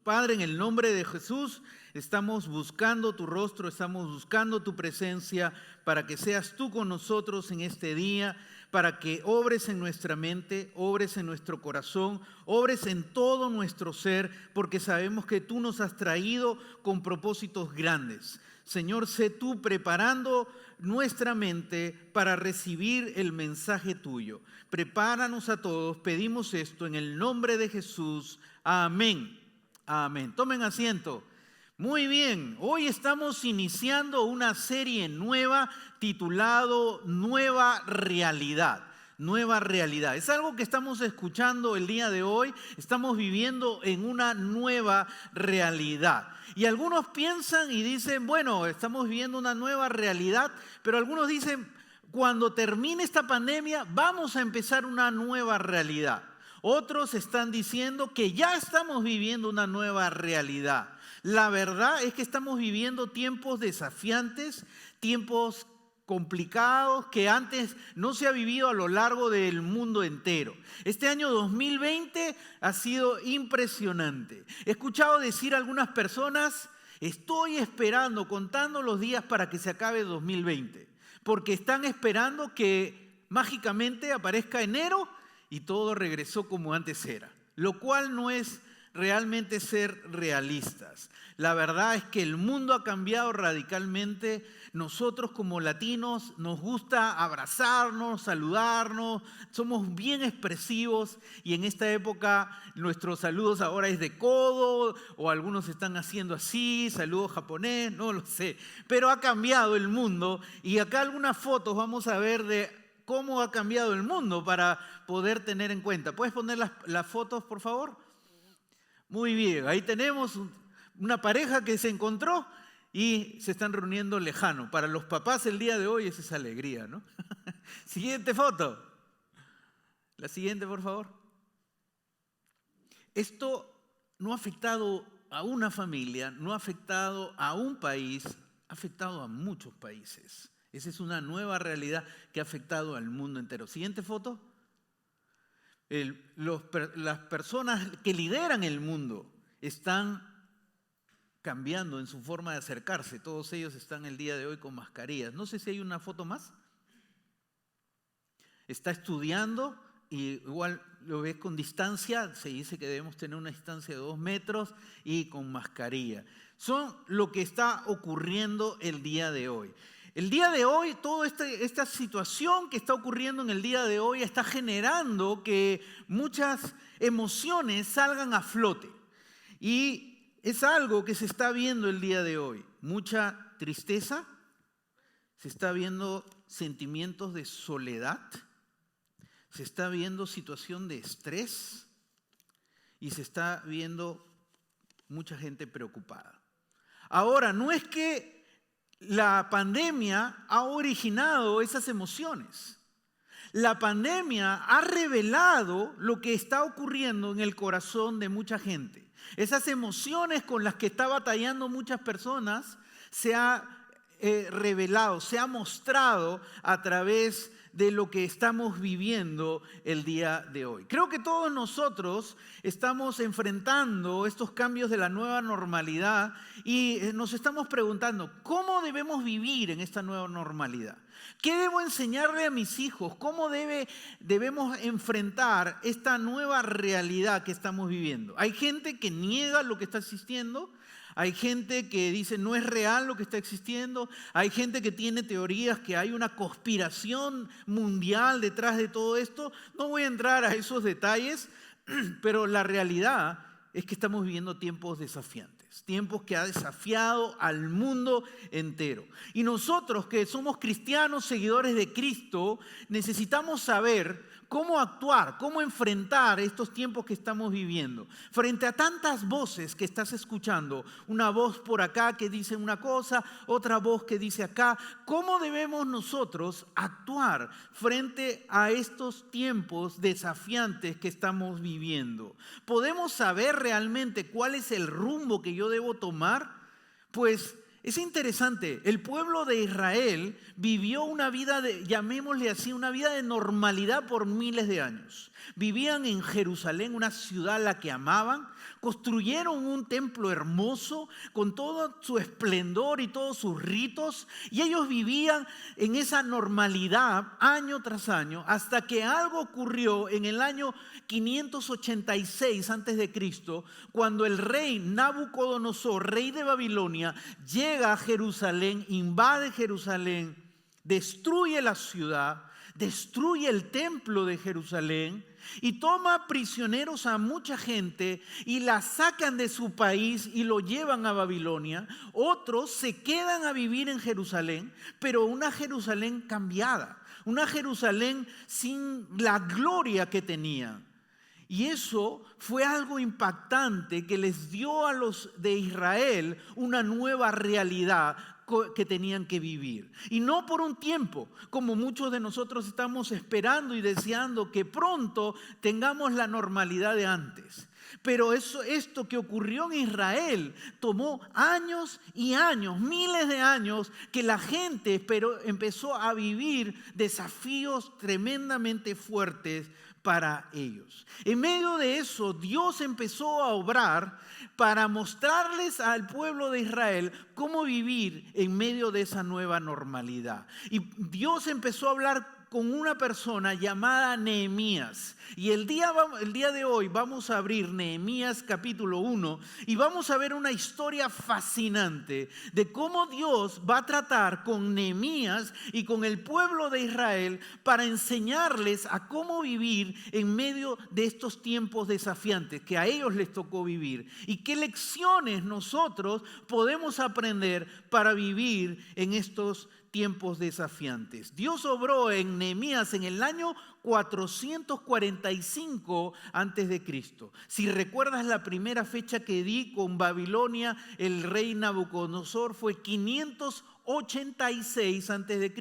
Padre, en el nombre de Jesús, estamos buscando tu rostro, estamos buscando tu presencia para que seas tú con nosotros en este día, para que obres en nuestra mente, obres en nuestro corazón, obres en todo nuestro ser, porque sabemos que tú nos has traído con propósitos grandes. Señor, sé tú preparando nuestra mente para recibir el mensaje tuyo. Prepáranos a todos, pedimos esto en el nombre de Jesús. Amén. Amén. Tomen asiento. Muy bien, hoy estamos iniciando una serie nueva titulado Nueva Realidad. Nueva realidad. Es algo que estamos escuchando el día de hoy. Estamos viviendo en una nueva realidad. Y algunos piensan y dicen, bueno, estamos viviendo una nueva realidad, pero algunos dicen, cuando termine esta pandemia, vamos a empezar una nueva realidad. Otros están diciendo que ya estamos viviendo una nueva realidad. La verdad es que estamos viviendo tiempos desafiantes, tiempos complicados que antes no se ha vivido a lo largo del mundo entero. Este año 2020 ha sido impresionante. He escuchado decir a algunas personas, estoy esperando, contando los días para que se acabe 2020, porque están esperando que mágicamente aparezca enero y todo regresó como antes era, lo cual no es realmente ser realistas. La verdad es que el mundo ha cambiado radicalmente. Nosotros como latinos nos gusta abrazarnos, saludarnos, somos bien expresivos y en esta época nuestros saludos ahora es de codo o algunos están haciendo así, saludo japonés, no lo sé. Pero ha cambiado el mundo y acá algunas fotos vamos a ver de cómo ha cambiado el mundo para poder tener en cuenta. ¿Puedes poner las fotos, por favor? Muy bien, ahí tenemos una pareja que se encontró y se están reuniendo lejano. Para los papás el día de hoy es esa alegría, ¿no? Siguiente foto. La siguiente, por favor. Esto no ha afectado a una familia, no ha afectado a un país, ha afectado a muchos países. Esa es una nueva realidad que ha afectado al mundo entero. Siguiente foto. Las personas que lideran el mundo están cambiando en su forma de acercarse. Todos ellos están el día de hoy con mascarillas. No sé si hay una foto más. Está estudiando y igual lo ves con distancia. Se dice que debemos tener una distancia de 2 metros y con mascarilla. Son lo que está ocurriendo el día de hoy. El día de hoy, toda esta situación que está ocurriendo en el día de hoy está generando que muchas emociones salgan a flote. Y es algo que se está viendo el día de hoy. Mucha tristeza, se está viendo sentimientos de soledad, se está viendo situación de estrés y se está viendo mucha gente preocupada. Ahora, no es que la pandemia ha originado esas emociones. La pandemia ha revelado lo que está ocurriendo en el corazón de mucha gente. Esas emociones con las que está batallando muchas personas se ha revelado, se ha mostrado a través de lo que estamos viviendo el día de hoy. Creo que todos nosotros estamos enfrentando estos cambios de la nueva normalidad y nos estamos preguntando, ¿cómo debemos vivir en esta nueva normalidad? ¿Qué debo enseñarle a mis hijos? ¿Cómo debemos enfrentar esta nueva realidad que estamos viviendo? Hay gente que niega lo que está existiendo. Hay gente que dice no es real lo que está existiendo. Hay gente que tiene teorías que hay una conspiración mundial detrás de todo esto. No voy a entrar a esos detalles, pero la realidad es que estamos viviendo tiempos desafiantes, tiempos que ha desafiado al mundo entero. Y nosotros que somos cristianos, seguidores de Cristo, necesitamos saber cómo actuar, cómo enfrentar estos tiempos que estamos viviendo. Frente a tantas voces que estás escuchando, una voz por acá que dice una cosa, otra voz que dice acá, ¿cómo debemos nosotros actuar frente a estos tiempos desafiantes que estamos viviendo? ¿Podemos saber realmente cuál es el rumbo que yo debo tomar? Pues es interesante, el pueblo de Israel vivió una vida llamémosle así, una vida de normalidad por miles de años. Vivían en Jerusalén, una ciudad a la que amaban. Construyeron un templo hermoso con todo su esplendor y todos sus ritos. Y ellos vivían en esa normalidad año tras año hasta que algo ocurrió en el año 586 a.C., cuando el rey Nabucodonosor, rey de Babilonia, llega a Jerusalén, invade Jerusalén, destruye la ciudad, destruye el templo de Jerusalén y toma prisioneros a mucha gente y la sacan de su país y lo llevan a Babilonia. Otros se quedan a vivir en Jerusalén, pero una Jerusalén cambiada, una Jerusalén sin la gloria que tenía. Y eso fue algo impactante que les dio a los de Israel una nueva realidad que tenían que vivir. Y no por un tiempo, como muchos de nosotros estamos esperando y deseando que pronto tengamos la normalidad de antes. Pero esto que ocurrió en Israel tomó años y años, miles de años, que la gente empezó a vivir desafíos tremendamente fuertes para ellos. En medio de eso, Dios empezó a obrar para mostrarles al pueblo de Israel cómo vivir en medio de esa nueva normalidad. Y Dios empezó a hablar con una persona llamada Nehemías. Y el día de hoy vamos a abrir Nehemías capítulo 1 y vamos a ver una historia fascinante de cómo Dios va a tratar con Nehemías y con el pueblo de Israel para enseñarles a cómo vivir en medio de estos tiempos desafiantes que a ellos les tocó vivir y qué lecciones nosotros podemos aprender para vivir en estos tiempos desafiantes. Dios obró en Nehemías en el año 445 a.C. Si recuerdas, la primera fecha que di con Babilonia, el rey Nabucodonosor, fue 586 a.C.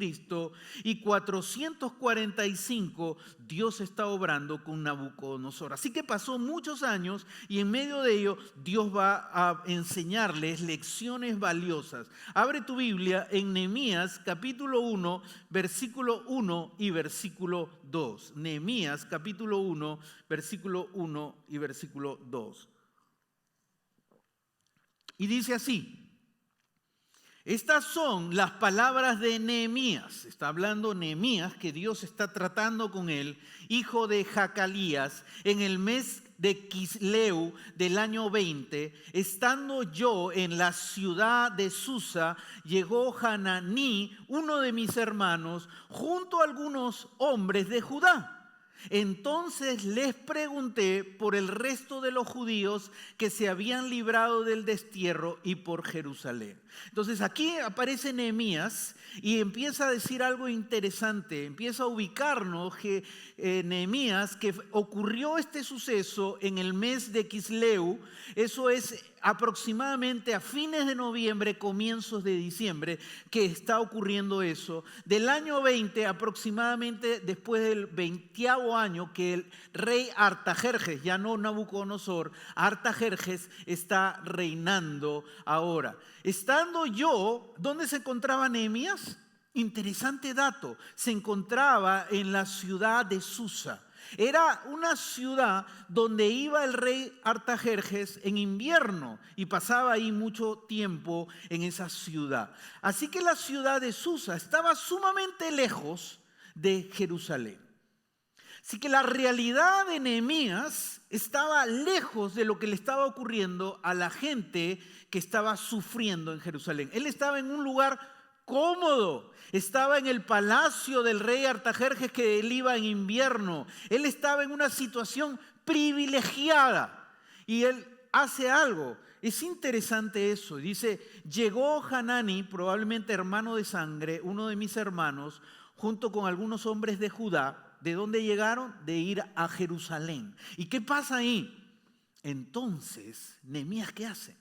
y 445 Dios está obrando con Nabucodonosor. Así que pasó muchos años y en medio de ello Dios va a enseñarles lecciones valiosas. Abre tu Biblia en Nehemías capítulo 1, versículo 1 y versículo 2. Nehemías capítulo 1, versículo 1 y versículo 2. Y dice así: estas son las palabras de Nehemías. Está hablando Nehemías, que Dios está tratando con él, hijo de Jacalías, en el mes de Quisleu del año 20, estando yo en la ciudad de Susa, llegó Hananí, uno de mis hermanos, junto a algunos hombres de Judá. Entonces les pregunté por el resto de los judíos que se habían librado del destierro y por Jerusalén. Entonces aquí aparece Nehemías y empieza a decir algo interesante, empieza a ubicarnos que Nehemías, que ocurrió este suceso en el mes de Quisleu, eso es aproximadamente a fines de noviembre, comienzos de diciembre, que está ocurriendo eso, del año 20, aproximadamente después del 20º año que el rey Artajerjes, ya no Nabucodonosor, Artajerjes está reinando ahora. Estando yo, ¿dónde se encontraba Nehemías? Interesante dato, se encontraba en la ciudad de Susa. Era una ciudad donde iba el rey Artajerjes en invierno y pasaba ahí mucho tiempo en esa ciudad. Así que la ciudad de Susa estaba sumamente lejos de Jerusalén. Así que la realidad de Nehemías estaba lejos de lo que le estaba ocurriendo a la gente que estaba sufriendo en Jerusalén. Él estaba en un lugar cómodo, estaba en el palacio del rey Artajerjes, que él iba en invierno. Él estaba en una situación privilegiada y él hace algo. Es interesante eso. Dice: llegó Hananí, probablemente hermano de sangre, uno de mis hermanos, junto con algunos hombres de Judá. ¿De dónde llegaron? De ir a Jerusalén. ¿Y qué pasa ahí? Entonces, Nehemías, ¿qué hace?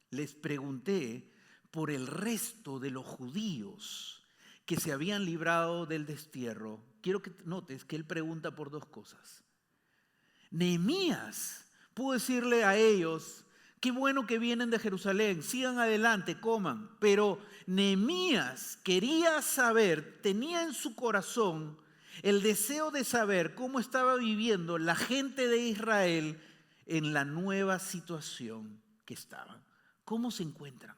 Les pregunté por el resto de los judíos que se habían librado del destierro. Quiero que notes que él pregunta por dos cosas. Nehemías pudo decirle a ellos: qué bueno que vienen de Jerusalén, sigan adelante, coman. Pero Nehemías quería saber, tenía en su corazón el deseo de saber cómo estaba viviendo la gente de Israel en la nueva situación que estaban. ¿Cómo se encuentran?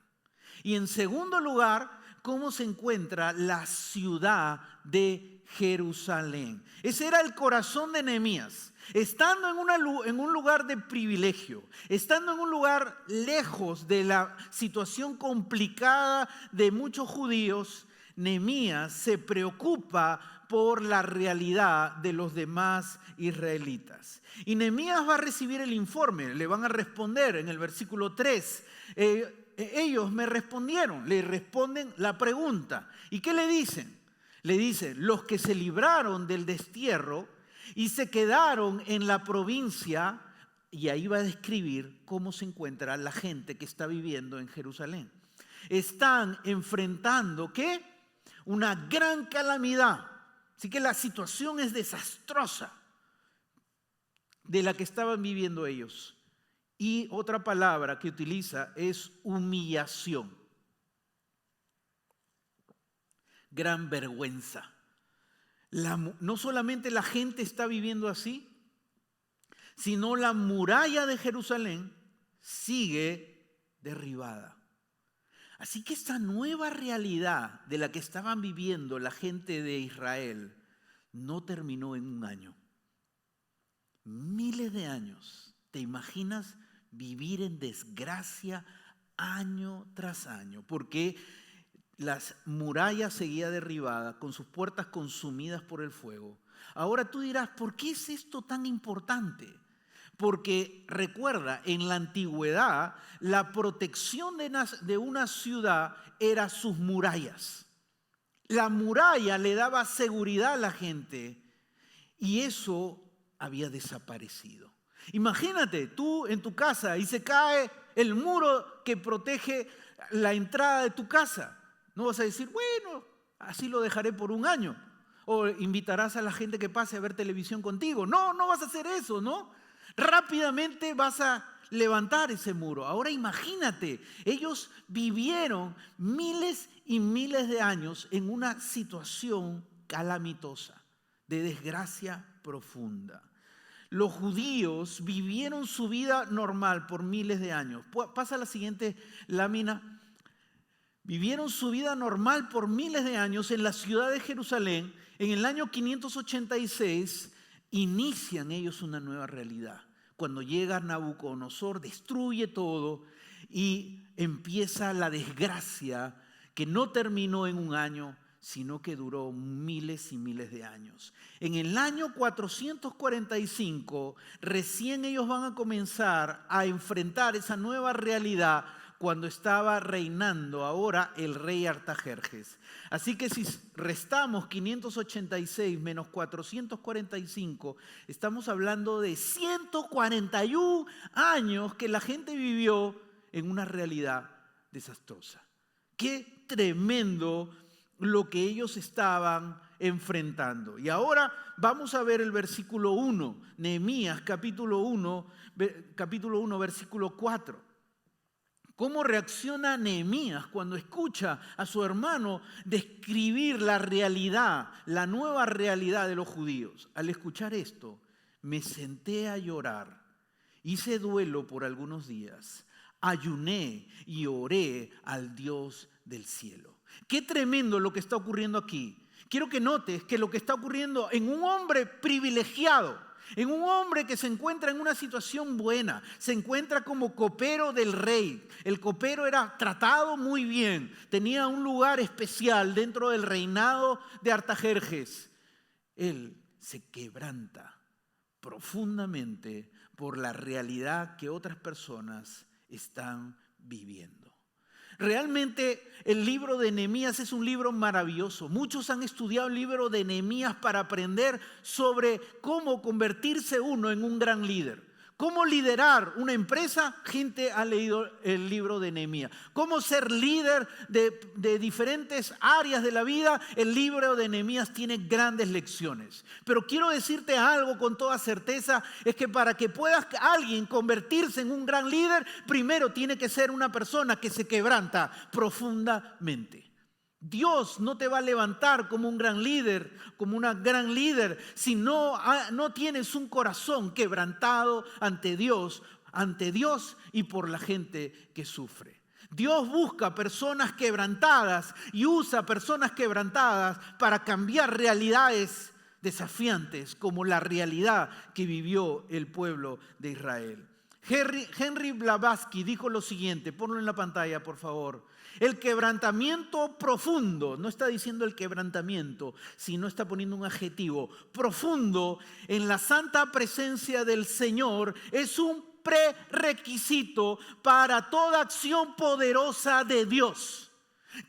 Y en segundo lugar, cómo se encuentra la ciudad de Jerusalén. Ese era el corazón de Nehemías. Estando en un lugar de privilegio, estando en un lugar lejos de la situación complicada de muchos judíos, Nehemías se preocupa por la realidad de los demás israelitas. Y Nehemías va a recibir el informe, le van a responder en el versículo 3. Ellos me respondieron, le responden la pregunta. ¿Y qué le dicen? Le dicen, los que se libraron del destierro y se quedaron en la provincia, y ahí va a describir cómo se encuentra la gente que está viviendo en Jerusalén. Están enfrentando, ¿qué? Una gran calamidad. Así que la situación es desastrosa de la que estaban viviendo ellos. Y otra palabra que utiliza es humillación. Gran vergüenza. No solamente la gente está viviendo así, sino la muralla de Jerusalén sigue derribada. Así que esta nueva realidad de la que estaban viviendo la gente de Israel no terminó en un año. Miles de años. ¿Te imaginas vivir en desgracia año tras año? Porque las murallas seguían derribadas, con sus puertas consumidas por el fuego. Ahora tú dirás, ¿por qué es esto tan importante? Porque recuerda, en la antigüedad, la protección de una ciudad era sus murallas. La muralla le daba seguridad a la gente y eso había desaparecido. Imagínate, tú en tu casa y se cae el muro que protege la entrada de tu casa. No vas a decir, bueno, así lo dejaré por un año. O invitarás a la gente que pase a ver televisión contigo. No, no vas a hacer eso, ¿no? Rápidamente vas a levantar ese muro. Ahora imagínate, ellos vivieron miles y miles de años en una situación calamitosa, de desgracia profunda. Los judíos vivieron su vida normal por miles de años. Pasa la siguiente lámina. Vivieron su vida normal por miles de años en la ciudad de Jerusalén. En el año 586 inician ellos una nueva realidad. Cuando llega Nabucodonosor, destruye todo y empieza la desgracia que no terminó en un año, sino que duró miles y miles de años. En el año 445, recién ellos van a comenzar a enfrentar esa nueva realidad cuando estaba reinando ahora el rey Artajerjes. Así que si restamos 586 menos 445, estamos hablando de 141 años que la gente vivió en una realidad desastrosa. Qué tremendo lo que ellos estaban enfrentando. Y ahora vamos a ver el versículo 1, Nehemías capítulo 1, versículo 4. ¿Cómo reacciona Nehemías cuando escucha a su hermano describir la realidad, la nueva realidad de los judíos? Al escuchar esto, me senté a llorar, hice duelo por algunos días, ayuné y oré al Dios del cielo. Qué tremendo lo que está ocurriendo aquí. Quiero que notes que lo que está ocurriendo en un hombre privilegiado, en un hombre que se encuentra en una situación buena, se encuentra como copero del rey. El copero era tratado muy bien, tenía un lugar especial dentro del reinado de Artajerjes. Él se quebranta profundamente por la realidad que otras personas están viviendo. Realmente el libro de Nehemías es un libro maravilloso. Muchos han estudiado el libro de Nehemías para aprender sobre cómo convertirse uno en un gran líder. Cómo liderar una empresa, gente ha leído el libro de Nehemías. Cómo ser líder de diferentes áreas de la vida, el libro de Nehemías tiene grandes lecciones. Pero quiero decirte algo con toda certeza, es que para que pueda alguien convertirse en un gran líder, primero tiene que ser una persona que se quebranta profundamente. Dios no te va a levantar como un gran líder, como una gran líder, si no tienes un corazón quebrantado ante Dios y por la gente que sufre. Dios busca personas quebrantadas y usa personas quebrantadas para cambiar realidades desafiantes como la realidad que vivió el pueblo de Israel. Henry Blavatsky dijo lo siguiente, ponlo en la pantalla por favor. El quebrantamiento profundo, no está diciendo el quebrantamiento, sino está poniendo un adjetivo, profundo en la santa presencia del Señor es un prerequisito para toda acción poderosa de Dios.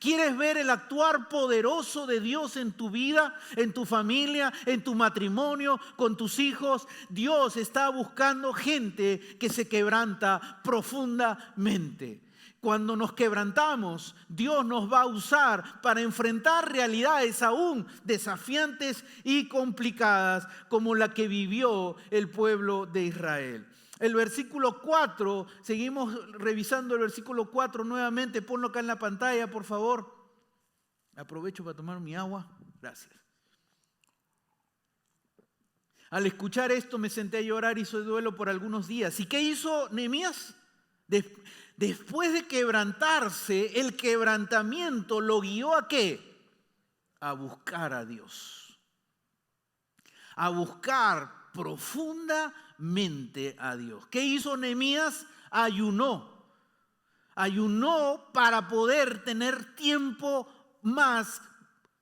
¿Quieres ver el actuar poderoso de Dios en tu vida, en tu familia, en tu matrimonio, con tus hijos? Dios está buscando gente que se quebranta profundamente. Cuando nos quebrantamos, Dios nos va a usar para enfrentar realidades aún desafiantes y complicadas como la que vivió el pueblo de Israel. El versículo 4, seguimos revisando el versículo 4 nuevamente, ponlo acá en la pantalla, por favor. Aprovecho para tomar mi agua. Gracias. Al escuchar esto me senté a llorar, hizo duelo por algunos días. ¿Y qué hizo Nehemías? Después de quebrantarse, el quebrantamiento lo guió ¿a qué? A buscar a Dios. A buscar profundamente a Dios. ¿Qué hizo Nehemías? Ayunó. Ayunó para poder tener tiempo más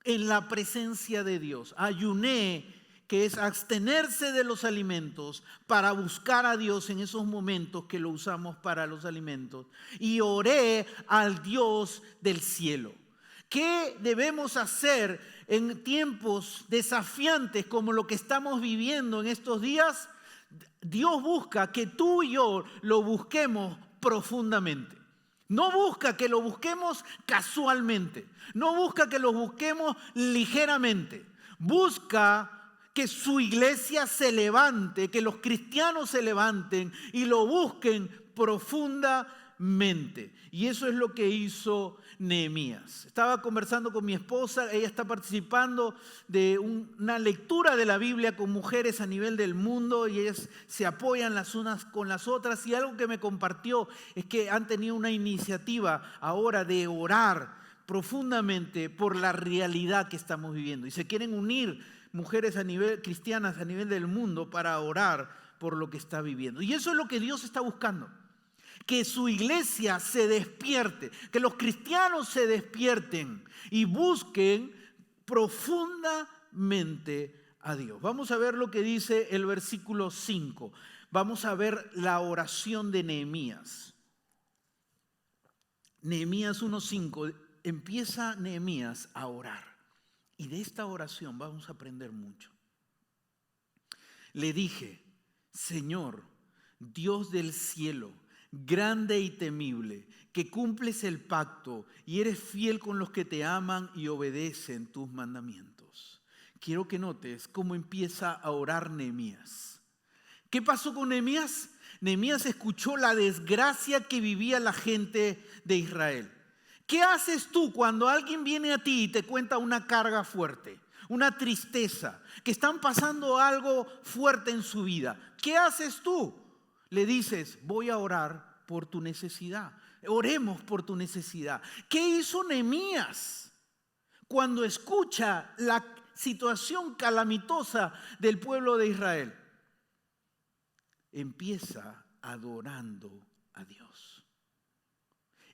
en la presencia de Dios. Ayuné, que es abstenerse de los alimentos para buscar a Dios en esos momentos que lo usamos para los alimentos. Y oré al Dios del cielo. ¿Qué debemos hacer en tiempos desafiantes como lo que estamos viviendo en estos días? Dios busca que tú y yo lo busquemos profundamente. No busca que lo busquemos casualmente. No busca que lo busquemos ligeramente. Busca que su iglesia se levante, que los cristianos se levanten y lo busquen profundamente. Y eso es lo que hizo Nehemías. Estaba conversando con mi esposa, ella está participando de una lectura de la Biblia con mujeres a nivel del mundo y ellas se apoyan las unas con las otras, y algo que me compartió es que han tenido una iniciativa ahora de orar profundamente por la realidad que estamos viviendo y se quieren unir mujeres cristianas a nivel del mundo para orar por lo que está viviendo. Y eso es lo que Dios está buscando. Que su iglesia se despierte, que los cristianos se despierten y busquen profundamente a Dios. Vamos a ver lo que dice el versículo 5. Vamos a ver la oración de Nehemías. Nehemías 1:5. Empieza Nehemías a orar. Y de esta oración vamos a aprender mucho. Le dije, Señor, Dios del cielo, grande y temible, que cumples el pacto y eres fiel con los que te aman y obedecen tus mandamientos. Quiero que notes cómo empieza a orar Nehemías. ¿Qué pasó con Nehemías? Nehemías escuchó la desgracia que vivía la gente de Israel. ¿Qué haces tú cuando alguien viene a ti y te cuenta una carga fuerte, una tristeza, que están pasando algo fuerte en su vida? ¿Qué haces tú? Le dices, voy a orar por tu necesidad. Oremos por tu necesidad. ¿Qué hizo Nehemías cuando escucha la situación calamitosa del pueblo de Israel? Empieza adorando a Dios.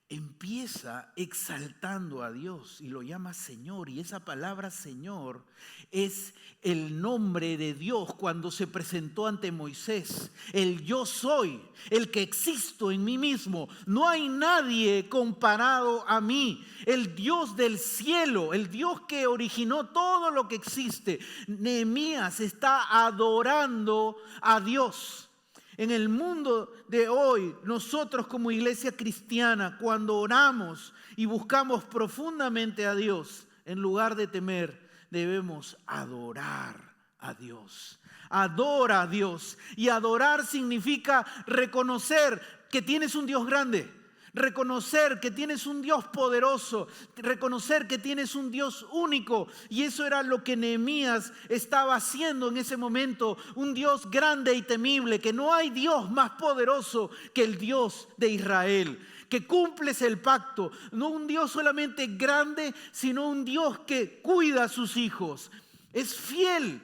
Empieza exaltando a Dios y lo llama Señor. Y esa palabra Señor es el nombre de Dios cuando se presentó ante Moisés. El yo soy, el que existo en mí mismo. No hay nadie comparado a mí. El Dios del cielo, el Dios que originó todo lo que existe. Nehemías está adorando a Dios. En el mundo de hoy, nosotros como iglesia cristiana, cuando oramos y buscamos profundamente a Dios, en lugar de temer, debemos adorar a Dios. Adora a Dios. Y adorar significa reconocer que tienes un Dios grande. Reconocer que tienes un Dios poderoso, reconocer que tienes un Dios único. Y eso era lo que Nehemías estaba haciendo en ese momento. Un Dios grande y temible, que no hay Dios más poderoso que el Dios de Israel. Que cumples el pacto, no un Dios solamente grande, sino un Dios que cuida a sus hijos. Es fiel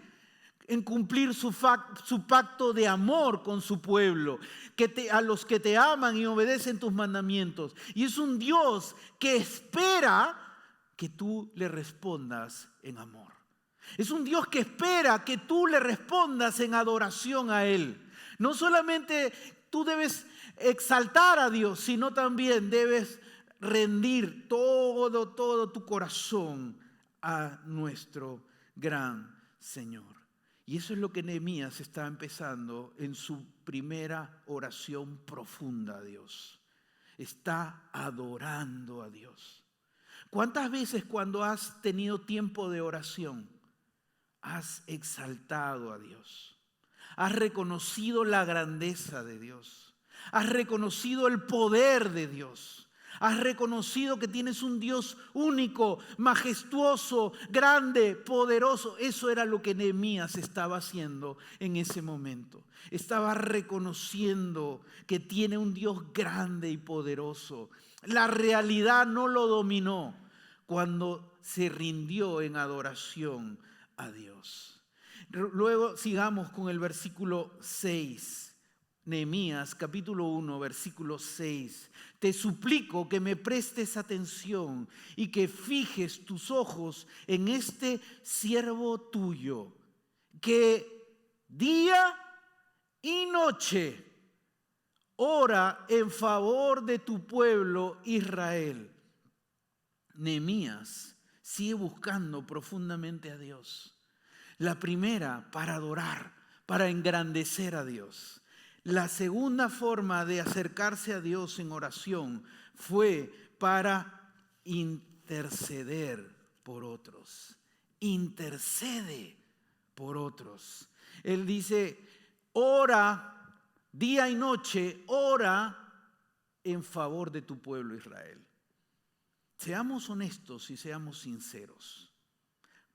en cumplir su pacto de amor con su pueblo, a los que te aman y obedecen tus mandamientos. Y es un Dios que espera que tú le respondas en amor. Es un Dios que espera que tú le respondas en adoración a Él. No solamente tú debes exaltar a Dios, sino también debes rendir todo tu corazón a nuestro gran Señor. Y eso es lo que Nehemías está empezando en su primera oración profunda a Dios. Está adorando a Dios. ¿Cuántas veces cuando has tenido tiempo de oración has exaltado a Dios? Has reconocido la grandeza de Dios. Has reconocido el poder de Dios. Has reconocido que tienes un Dios único, majestuoso, grande, poderoso. Eso era lo que Nehemías estaba haciendo en ese momento. Estaba reconociendo que tiene un Dios grande y poderoso. La realidad no lo dominó cuando se rindió en adoración a Dios. Luego sigamos con el versículo 6. Nehemías capítulo 1, versículo 6. Te suplico que me prestes atención y que fijes tus ojos en este siervo tuyo, que día y noche ora en favor de tu pueblo Israel. Nehemías sigue buscando profundamente a Dios. La primera, para adorar, para engrandecer a Dios. La segunda forma de acercarse a Dios en oración fue para interceder por otros. Intercede por otros. Él dice, ora día y noche, ora en favor de tu pueblo Israel. Seamos honestos y seamos sinceros.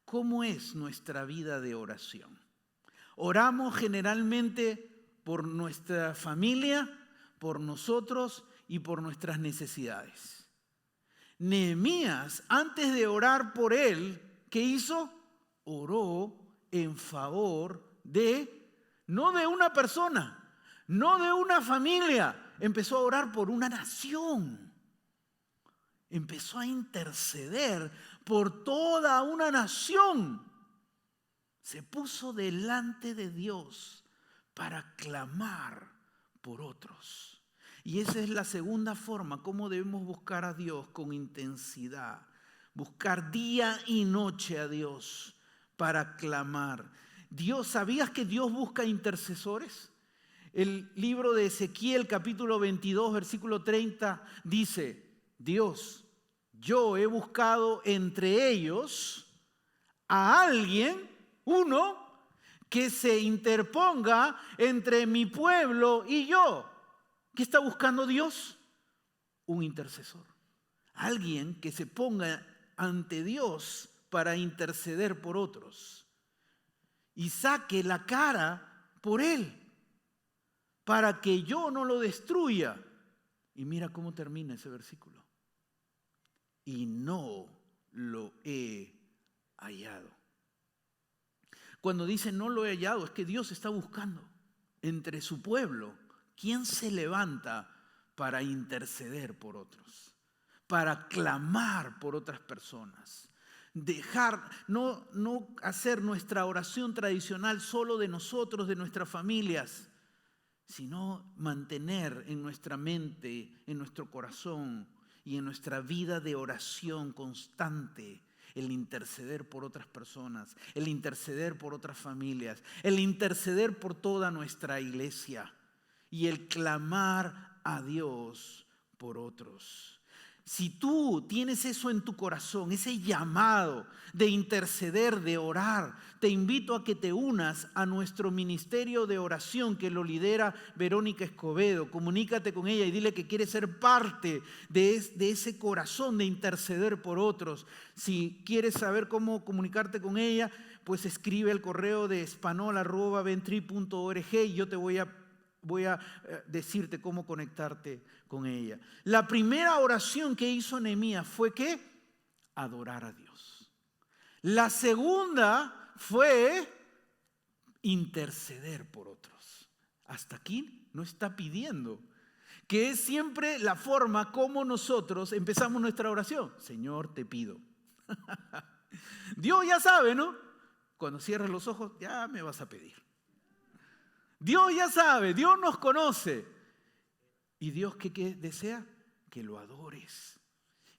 ¿Cómo es nuestra vida de oración? Oramos generalmente por nuestra familia, por nosotros y por nuestras necesidades. Nehemías, antes de orar por él, ¿qué hizo? Oró en favor no de una persona, no de una familia. Empezó a orar por una nación. Empezó a interceder por toda una nación. Se puso delante de Dios para clamar por otros. Y esa es la segunda forma, cómo debemos buscar a Dios con intensidad. Buscar día y noche a Dios para clamar. ¿Sabías que Dios busca intercesores? El libro de Ezequiel, capítulo 22, versículo 30, dice, Dios, yo he buscado entre ellos a alguien, uno, que se interponga entre mi pueblo y yo. ¿Qué está buscando Dios? Un intercesor. Alguien que se ponga ante Dios para interceder por otros. Y saque la cara por él, para que yo no lo destruya. Y mira cómo termina ese versículo. Y no lo he hallado. Cuando dice no lo he hallado, es que Dios está buscando entre su pueblo quién se levanta para interceder por otros, para clamar por otras personas. No hacer nuestra oración tradicional solo de nosotros, de nuestras familias, sino mantener en nuestra mente, en nuestro corazón y en nuestra vida de oración constante el interceder por otras personas, el interceder por otras familias, el interceder por toda nuestra iglesia y el clamar a Dios por otros. Si tú tienes eso en tu corazón, ese llamado de interceder, de orar, te invito a que te unas a nuestro ministerio de oración que lo lidera Verónica Escobedo. Comunícate con ella y dile que quieres ser parte de ese corazón de interceder por otros. Si quieres saber cómo comunicarte con ella, pues escribe el correo de espanol@ventri.org y yo te voy a decirte cómo conectarte con ella. La primera oración que hizo Nehemías fue ¿qué? Adorar a Dios. La segunda fue interceder por otros. Hasta aquí no está pidiendo, que es siempre la forma como nosotros empezamos nuestra oración. Señor, te pido. Dios ya sabe, ¿no? Cuando cierras los ojos, ya me vas a pedir. Dios ya sabe, Dios nos conoce. ¿Y Dios qué desea? Que lo adores,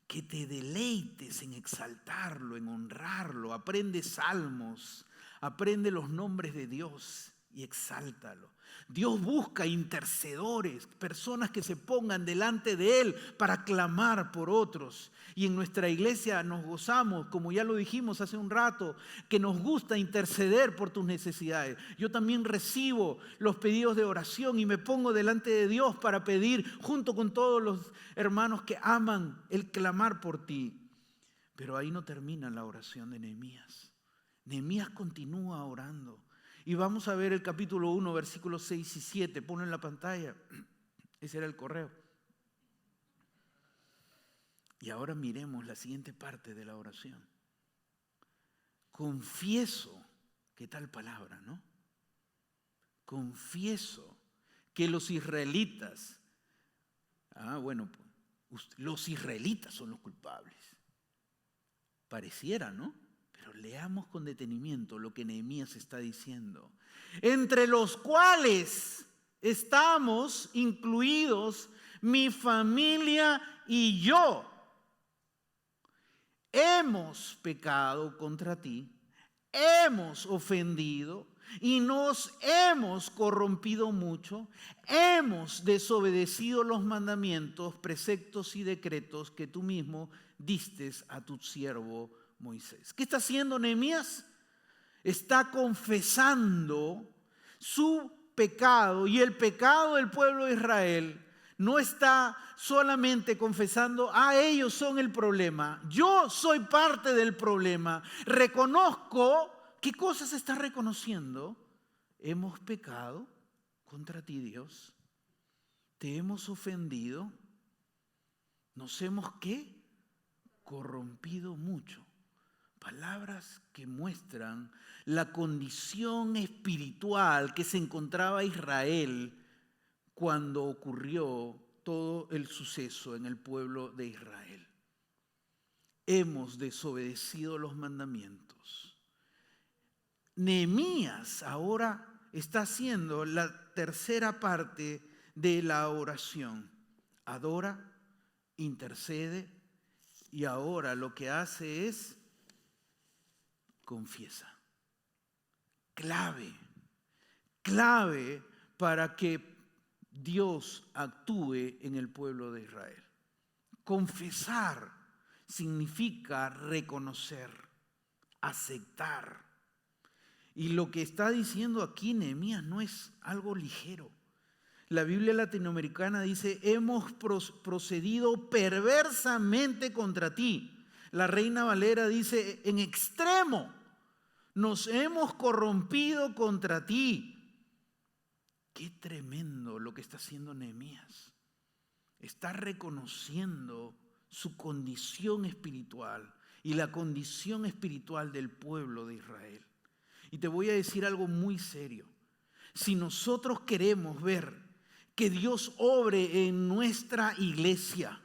que te deleites en exaltarlo, en honrarlo. Aprende salmos, aprende los nombres de Dios y exáltalo. Dios busca intercedores, personas que se pongan delante de Él para clamar por otros. Y en nuestra iglesia nos gozamos, como ya lo dijimos hace un rato, que nos gusta interceder por tus necesidades. Yo también recibo los pedidos de oración y me pongo delante de Dios para pedir junto con todos los hermanos que aman el clamar por ti. Pero ahí no termina la oración de Nehemías. Nehemías continúa orando. Y vamos a ver el capítulo 1, versículos 6 y 7. Ponlo en la pantalla. Ese era el correo. Y ahora miremos la siguiente parte de la oración. Confieso, ¿qué tal palabra, no? Confieso que los israelitas, los israelitas son los culpables. Pareciera, ¿no? Pero leamos con detenimiento lo que Nehemías está diciendo. Entre los cuales estamos incluidos mi familia y yo. Hemos pecado contra ti, hemos ofendido y nos hemos corrompido mucho. Hemos desobedecido los mandamientos, preceptos y decretos que tú mismo distes a tu siervo Moisés. ¿Qué está haciendo Nehemías? Está confesando su pecado y el pecado del pueblo de Israel. No está solamente confesando, ellos son el problema, yo soy parte del problema. Reconozco, ¿qué cosas está reconociendo? Hemos pecado contra ti, Dios. Te hemos ofendido. Nos hemos, ¿qué? Corrompido mucho. Palabras que muestran la condición espiritual que se encontraba Israel cuando ocurrió todo el suceso en el pueblo de Israel. Hemos desobedecido los mandamientos. Nehemías ahora está haciendo la tercera parte de la oración. Adora, intercede y ahora lo que hace es confiesa. Clave para que Dios actúe en el pueblo de Israel. Confesar significa reconocer, aceptar. Y lo que está diciendo aquí Nehemías no es algo ligero. La Biblia latinoamericana dice, hemos procedido perversamente contra ti. La Reina Valera dice, en extremo, nos hemos corrompido contra ti. Qué tremendo lo que está haciendo Nehemías. Está reconociendo su condición espiritual y la condición espiritual del pueblo de Israel. Y te voy a decir algo muy serio. Si nosotros queremos ver que Dios obre en nuestra iglesia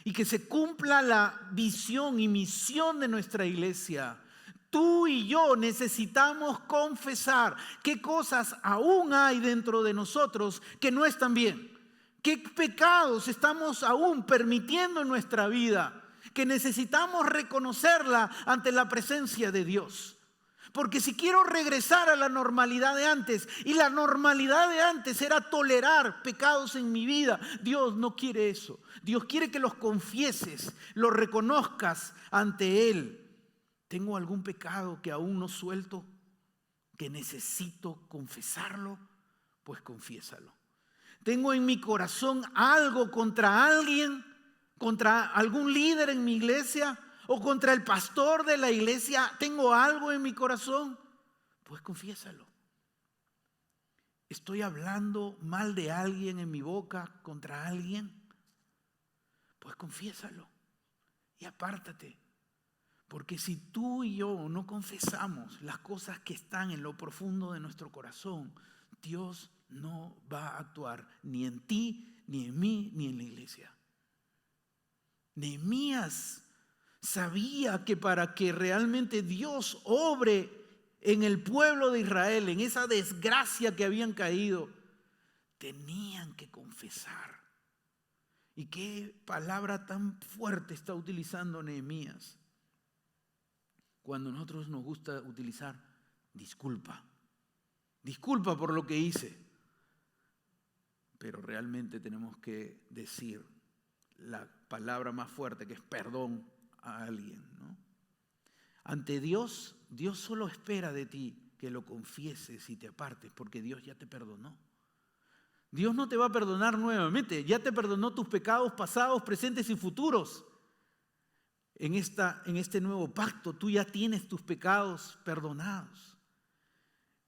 y que se cumpla la visión y misión de nuestra iglesia, tú y yo necesitamos confesar qué cosas aún hay dentro de nosotros que no están bien. ¿Qué pecados estamos aún permitiendo en nuestra vida? Que necesitamos reconocerla ante la presencia de Dios. Porque si quiero regresar a la normalidad de antes, y la normalidad de antes era tolerar pecados en mi vida, Dios no quiere eso. Dios quiere que los confieses, los reconozcas ante Él. ¿Tengo algún pecado que aún no suelto, que necesito confesarlo? Pues confiésalo. ¿Tengo en mi corazón algo contra alguien, contra algún líder en mi iglesia o contra el pastor de la iglesia? ¿Tengo algo en mi corazón? Pues confiésalo. ¿Estoy hablando mal de alguien en mi boca contra alguien? Pues confiésalo y apártate. Porque si tú y yo no confesamos las cosas que están en lo profundo de nuestro corazón, Dios no va a actuar ni en ti, ni en mí, ni en la iglesia. Nehemías sabía que para que realmente Dios obre en el pueblo de Israel, en esa desgracia que habían caído, tenían que confesar. ¿Y qué palabra tan fuerte está utilizando Nehemías? Cuando a nosotros nos gusta utilizar disculpa. Disculpa por lo que hice. Pero realmente tenemos que decir la palabra más fuerte, que es perdón a alguien, ¿no? Ante Dios, Dios solo espera de ti que lo confieses y te apartes, porque Dios ya te perdonó. Dios no te va a perdonar nuevamente, ya te perdonó tus pecados pasados, presentes y futuros. En este nuevo pacto tú ya tienes tus pecados perdonados.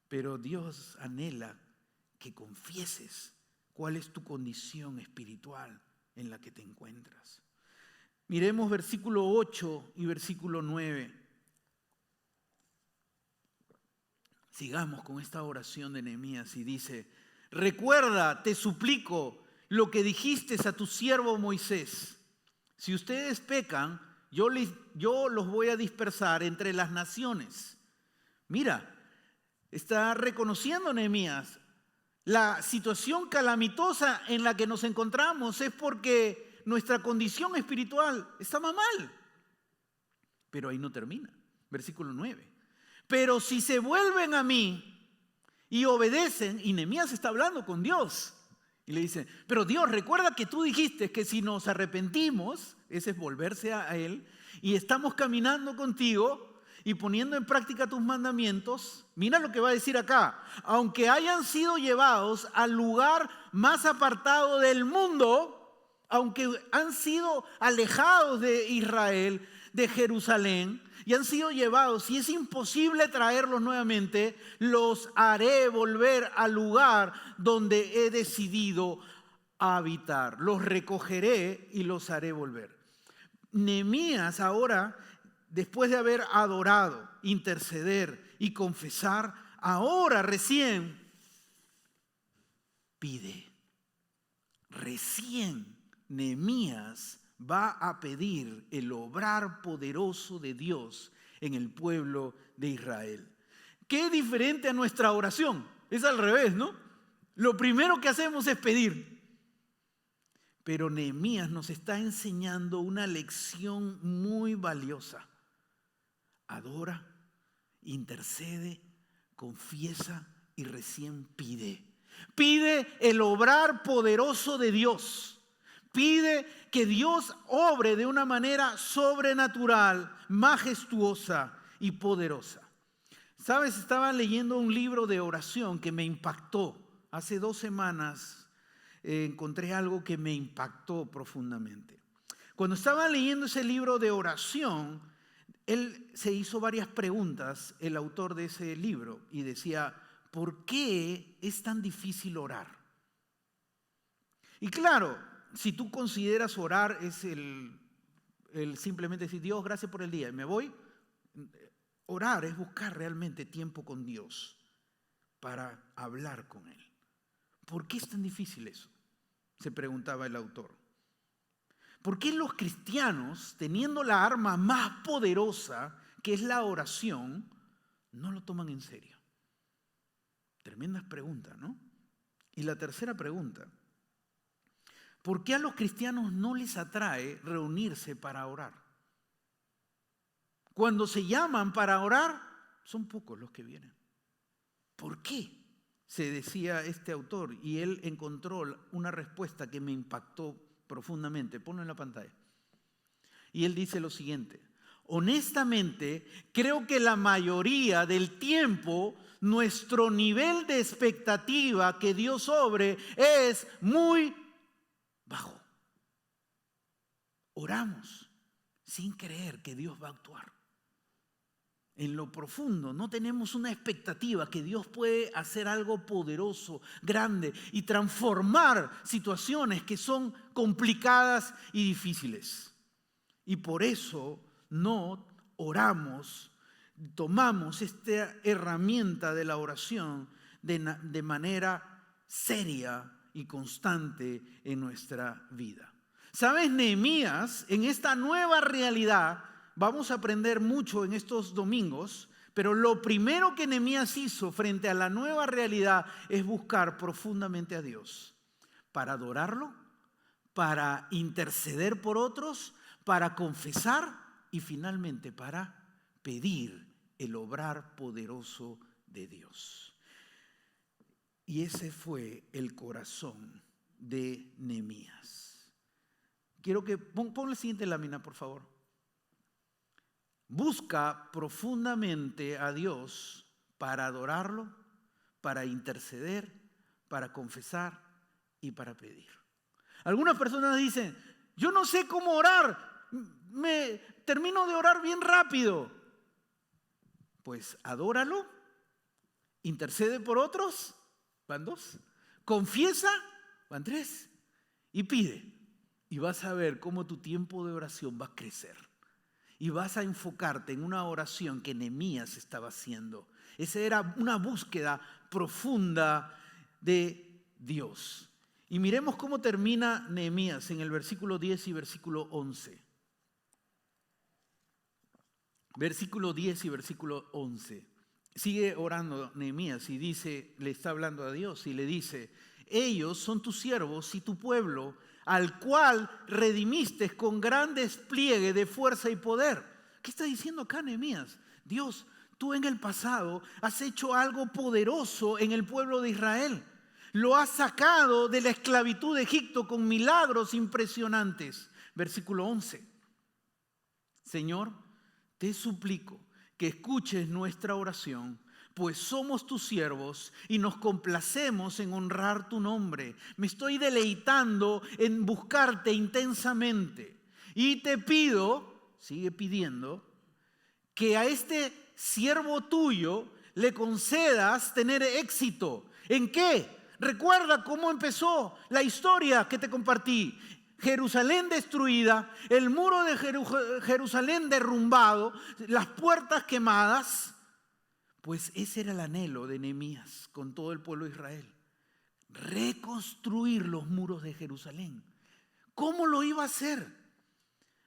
Pero Dios anhela que confieses cuál es tu condición espiritual en la que te encuentras. Miremos versículo 8 y versículo 9. Sigamos con esta oración de Nehemías y dice: recuerda, te suplico, lo que dijiste a tu siervo Moisés. Si ustedes pecan, yo los voy a dispersar entre las naciones. Mira, está reconociendo Nehemías la situación calamitosa en la que nos encontramos es porque nuestra condición espiritual estaba mal. Pero ahí no termina. Versículo 9. Pero si se vuelven a mí y obedecen, y Nehemías está hablando con Dios, y le dice: pero Dios, recuerda que tú dijiste que si nos arrepentimos, ese es volverse a Él, y estamos caminando contigo y poniendo en práctica tus mandamientos, mira lo que va a decir acá: aunque hayan sido llevados al lugar más apartado del mundo, aunque han sido alejados de Israel, de Jerusalén, y han sido llevados, y es imposible traerlos nuevamente, los haré volver al lugar donde he decidido habitar. Los recogeré y los haré volver. Nehemías ahora, después de haber adorado, interceder y confesar, ahora recién pide. Recién Nehemías va a pedir el obrar poderoso de Dios en el pueblo de Israel. Qué diferente a nuestra oración. Es al revés, ¿no? Lo primero que hacemos es pedir. Pero Nehemías nos está enseñando una lección muy valiosa. Adora, intercede, confiesa y recién pide. Pide el obrar poderoso de Dios. Pide que Dios obre de una manera sobrenatural, majestuosa y poderosa. ¿Sabes? Estaba leyendo un libro de oración que me impactó. Hace 2 semanas encontré algo que me impactó profundamente. Cuando estaba leyendo ese libro de oración, él se hizo varias preguntas, el autor de ese libro, y decía: ¿por qué es tan difícil orar? Y claro, si tú consideras orar es el simplemente decir: Dios, gracias por el día, y me voy. Orar es buscar realmente tiempo con Dios para hablar con Él. ¿Por qué es tan difícil eso?, se preguntaba el autor. ¿Por qué los cristianos, teniendo la arma más poderosa, que es la oración, no lo toman en serio? Tremendas preguntas, ¿no? Y la tercera pregunta: ¿por qué a los cristianos no les atrae reunirse para orar? Cuando se llaman para orar, son pocos los que vienen. ¿Por qué? Se decía este autor, y él encontró una respuesta que me impactó profundamente. Ponlo en la pantalla. Y él dice lo siguiente: honestamente, creo que la mayoría del tiempo nuestro nivel de expectativa que Dios sobre es muy bajo. Oramos sin creer que Dios va a actuar. En lo profundo no tenemos una expectativa que Dios puede hacer algo poderoso, grande y transformar situaciones que son complicadas y difíciles. Y por eso no oramos, tomamos esta herramienta de la oración de manera seria y constante en nuestra vida. ¿Sabes? Nehemías, en esta nueva realidad, vamos a aprender mucho en estos domingos, pero lo primero que Nehemías hizo frente a la nueva realidad es buscar profundamente a Dios para adorarlo, para interceder por otros, para confesar y finalmente para pedir el obrar poderoso de Dios. Y ese fue el corazón de Nehemías. Quiero que pon la siguiente lámina, por favor. Busca profundamente a Dios para adorarlo, para interceder, para confesar y para pedir. Algunas personas dicen: yo no sé cómo orar, me termino de orar bien rápido. Pues adóralo, intercede por otros, van 2, confiesa, van 3, y pide. Y vas a ver cómo tu tiempo de oración va a crecer. Y vas a enfocarte en una oración que Nehemías estaba haciendo. Esa era una búsqueda profunda de Dios. Y miremos cómo termina Nehemías en el versículo 10 y versículo 11. Versículo 10 y versículo 11. Sigue orando Nehemías y dice, le está hablando a Dios y le dice: ellos son tus siervos y tu pueblo, al cual redimiste con gran despliegue de fuerza y poder. ¿Qué está diciendo acá Nehemías? Dios, tú en el pasado has hecho algo poderoso en el pueblo de Israel. Lo has sacado de la esclavitud de Egipto con milagros impresionantes. Versículo 11. Señor, te suplico que escuches nuestra oración, pues somos tus siervos y nos complacemos en honrar tu nombre. Me estoy deleitando en buscarte intensamente. Y te pido, sigue pidiendo, que a este siervo tuyo le concedas tener éxito. ¿En qué? Recuerda cómo empezó la historia que te compartí. Jerusalén destruida, el muro de Jerusalén derrumbado, las puertas quemadas. Pues ese era el anhelo de Nehemías con todo el pueblo de Israel. Reconstruir los muros de Jerusalén. ¿Cómo lo iba a hacer?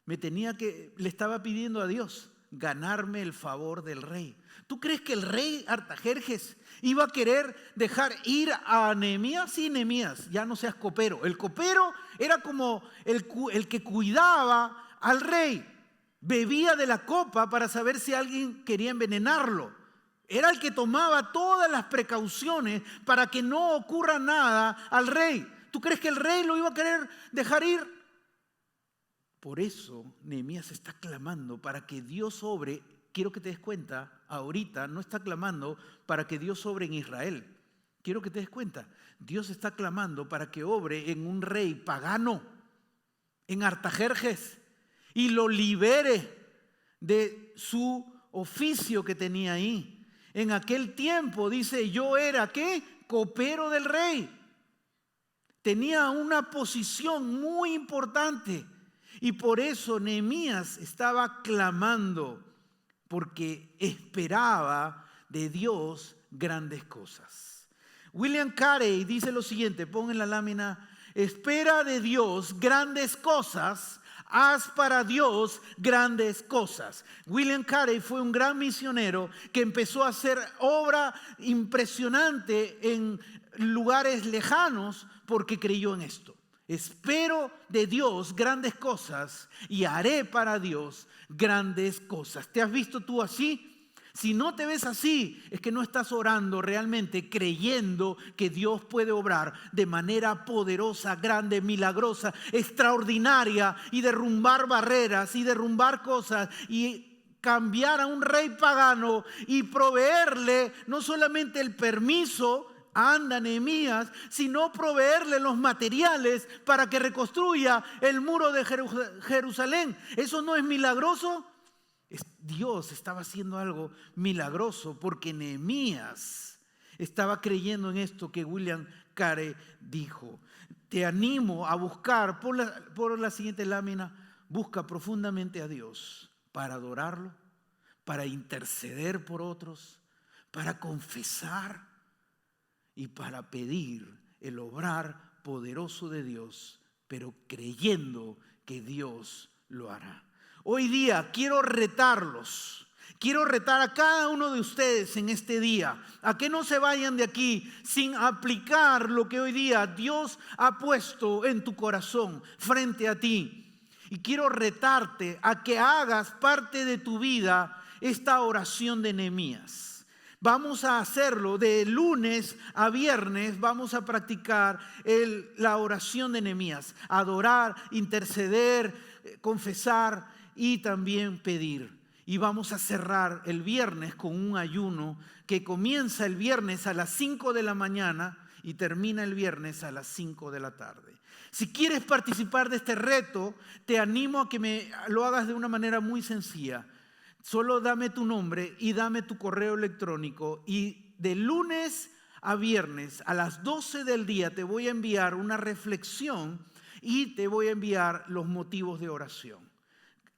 Le estaba pidiendo a Dios ganarme el favor del rey. ¿Tú crees que el rey Artajerjes iba a querer dejar ir a Nehemías? Sí, Nehemías, ya no seas copero. El copero era como el que cuidaba al rey. Bebía de la copa para saber si alguien quería envenenarlo. Era el que tomaba todas las precauciones para que no ocurra nada al rey. ¿Tú crees que el rey lo iba a querer dejar ir? Por eso Nehemías está clamando para que Dios obre. Quiero que te des cuenta, ahorita no está clamando para que Dios obre en Israel. Quiero que te des cuenta, Dios está clamando para que obre en un rey pagano, en Artajerjes, y lo libere de su oficio que tenía ahí. En aquel tiempo, dice, yo era, ¿qué? Copero del rey. Tenía una posición muy importante. Y por eso Nehemías estaba clamando, porque esperaba de Dios grandes cosas. William Carey dice lo siguiente, pon en la lámina: espera de Dios grandes cosas, haz para Dios grandes cosas. William Carey fue un gran misionero que empezó a hacer obra impresionante en lugares lejanos porque creyó en esto. Espero de Dios grandes cosas y haré para Dios grandes cosas. ¿Te has visto tú así? Si no te ves así, es que no estás orando realmente, creyendo que Dios puede obrar de manera poderosa, grande, milagrosa, extraordinaria, y derrumbar barreras y derrumbar cosas y cambiar a un rey pagano y proveerle no solamente el permiso, anda Nehemías, sino proveerle los materiales para que reconstruya el muro de Jerusalén. ¿Eso no es milagroso? Dios estaba haciendo algo milagroso porque Nehemías estaba creyendo en esto que William Carey dijo. Te animo a buscar, por la siguiente lámina, busca profundamente a Dios para adorarlo, para interceder por otros, para confesar y para pedir el obrar poderoso de Dios, pero creyendo que Dios lo hará. Hoy día quiero retarlos, quiero retar a cada uno de ustedes en este día, a que no se vayan de aquí sin aplicar lo que hoy día Dios ha puesto en tu corazón frente a ti. Y quiero retarte a que hagas parte de tu vida esta oración de Nehemías. Vamos a hacerlo de lunes a viernes, vamos a practicar la oración de Nehemías, adorar, interceder, confesar y también pedir. Y vamos a cerrar el viernes con un ayuno que comienza el viernes a las 5 de la mañana y termina el viernes a las 5 de la tarde. Si quieres participar de este reto, te animo a que lo hagas de una manera muy sencilla. Solo dame tu nombre y dame tu correo electrónico y de lunes a viernes a las 12 del día te voy a enviar una reflexión y te voy a enviar los motivos de oración.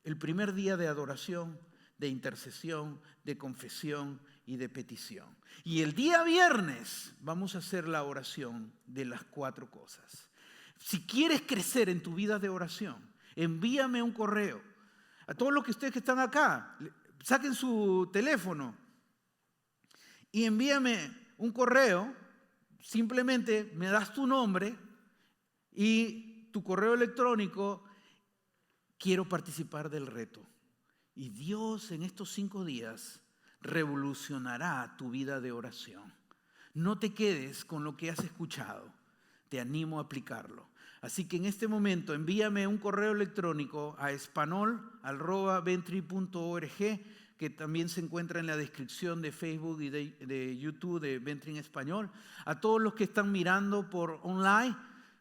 El primer día de adoración, de intercesión, de confesión y de petición. Y el día viernes vamos a hacer la oración de las 4 cosas. Si quieres crecer en tu vida de oración, envíame un correo. A todos los que ustedes que están acá, saquen su teléfono y envíame un correo. Simplemente me das tu nombre y tu correo electrónico. Quiero participar del reto. Y Dios en estos 5 días revolucionará tu vida de oración. No te quedes con lo que has escuchado. Te animo a aplicarlo. Así que en este momento envíame un correo electrónico a espanol@ventri.org, que también se encuentra en la descripción de Facebook y de YouTube de Ventri en Español. A todos los que están mirando por online,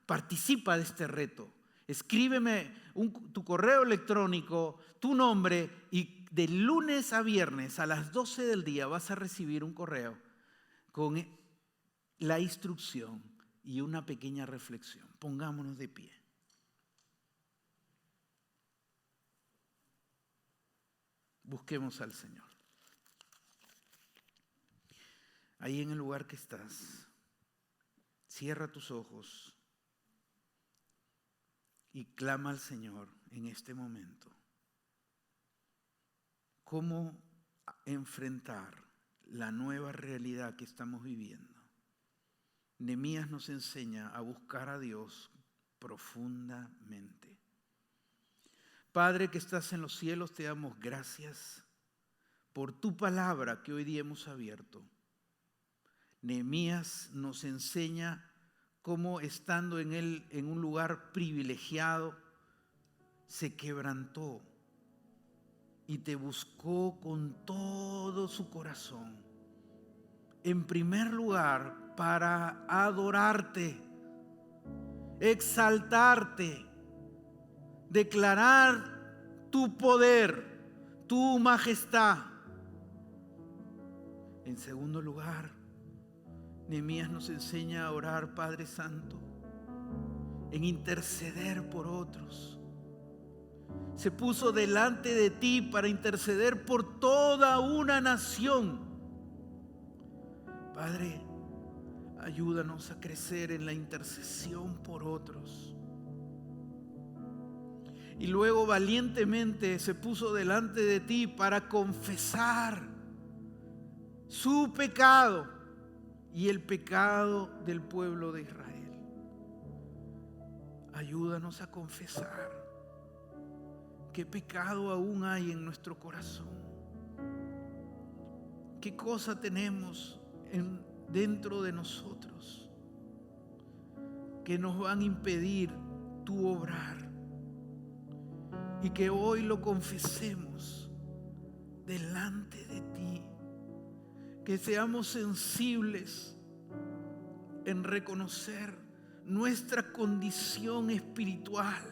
participa de este reto. Escríbeme tu correo electrónico, tu nombre, y de lunes a viernes a las 12 del día vas a recibir un correo con la instrucción y una pequeña reflexión. Pongámonos de pie. Busquemos al Señor. Ahí en el lugar que estás, cierra tus ojos y clama al Señor en este momento. ¿Cómo enfrentar la nueva realidad que estamos viviendo? Nehemías nos enseña a buscar a Dios profundamente. Padre que estás en los cielos, te damos gracias por tu palabra que hoy día hemos abierto. Nehemías nos enseña cómo estando en un lugar privilegiado, se quebrantó y te buscó con todo su corazón. En primer lugar, para adorarte, exaltarte, declarar tu poder, tu majestad. En segundo lugar, Nehemías nos enseña a orar, Padre Santo, en interceder por otros. Se puso delante de ti para interceder por toda una nación. Padre, ayúdanos a crecer en la intercesión por otros. Y luego valientemente se puso delante de ti para confesar su pecado y el pecado del pueblo de Israel. Ayúdanos a confesar qué pecado aún hay en nuestro corazón. ¿Qué cosa tenemos dentro de nosotros que nos van a impedir tu obrar? Y que hoy lo confesemos delante de ti. Que seamos sensibles en reconocer nuestra condición espiritual,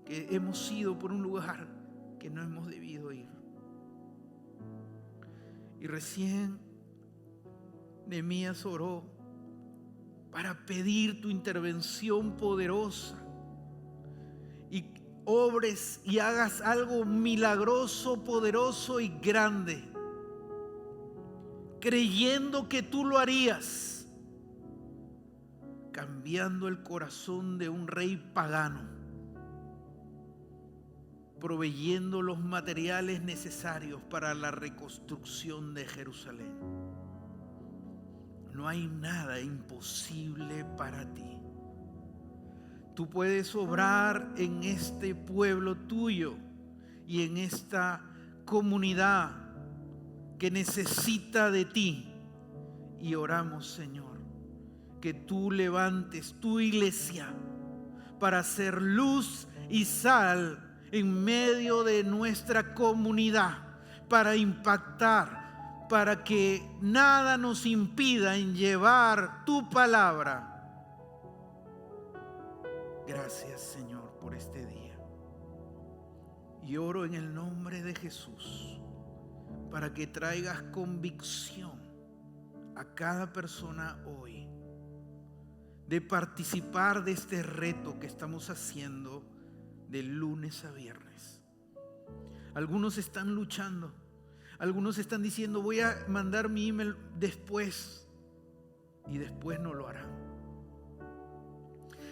que hemos ido por un lugar que no hemos debido ir. Y recién Nehemías oró para pedir tu intervención poderosa y obres y hagas algo milagroso, poderoso y grande, creyendo que tú lo harías, cambiando el corazón de un rey pagano, proveyendo los materiales necesarios para la reconstrucción de Jerusalén. No hay nada imposible para ti. Tú puedes obrar en este pueblo tuyo y en esta comunidad que necesita de ti. Y oramos, Señor, que tú levantes tu iglesia para ser luz y sal en medio de nuestra comunidad, para impactar, para que nada nos impida en llevar tu palabra. Gracias, Señor, por este día. Y oro en el nombre de Jesús para que traigas convicción a cada persona hoy de participar de este reto que estamos haciendo de lunes a viernes. Algunos están luchando, algunos están diciendo voy a mandar mi email después, y después no lo harán.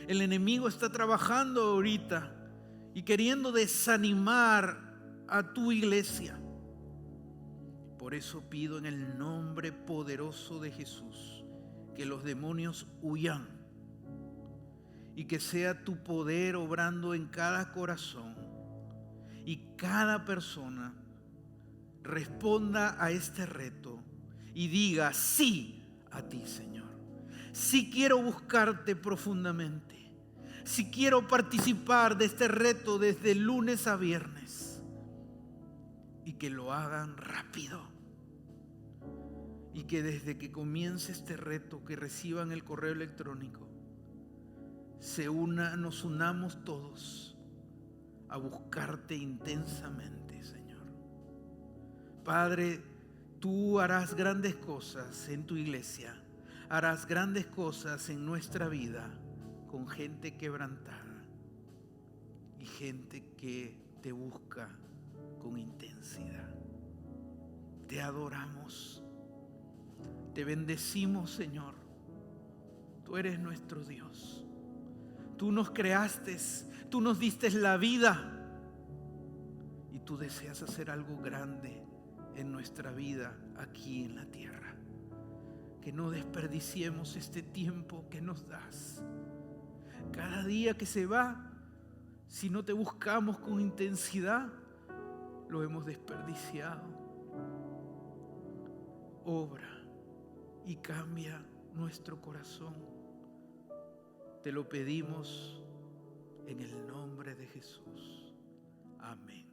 El enemigo está trabajando ahorita y queriendo desanimar a tu iglesia. Por eso pido en el nombre poderoso de Jesús que los demonios huyan y que sea tu poder obrando en cada corazón y cada persona responda a este reto y diga sí a ti, Señor. Si quiero buscarte profundamente, si quiero participar de este reto desde lunes a viernes, y que lo hagan rápido, y que desde que comience este reto, que reciban el correo electrónico, nos unamos todos a buscarte intensamente, Señor. Padre, tú harás grandes cosas en tu iglesia. Harás grandes cosas en nuestra vida con gente quebrantada y gente que te busca con intensidad. Te adoramos, te bendecimos, Señor. Tú eres nuestro Dios. Tú nos creaste, tú nos diste la vida y tú deseas hacer algo grande en nuestra vida aquí en la tierra. Que no desperdiciemos este tiempo que nos das. Cada día que se va, si no te buscamos con intensidad, lo hemos desperdiciado. Obra y cambia nuestro corazón. Te lo pedimos en el nombre de Jesús. Amén.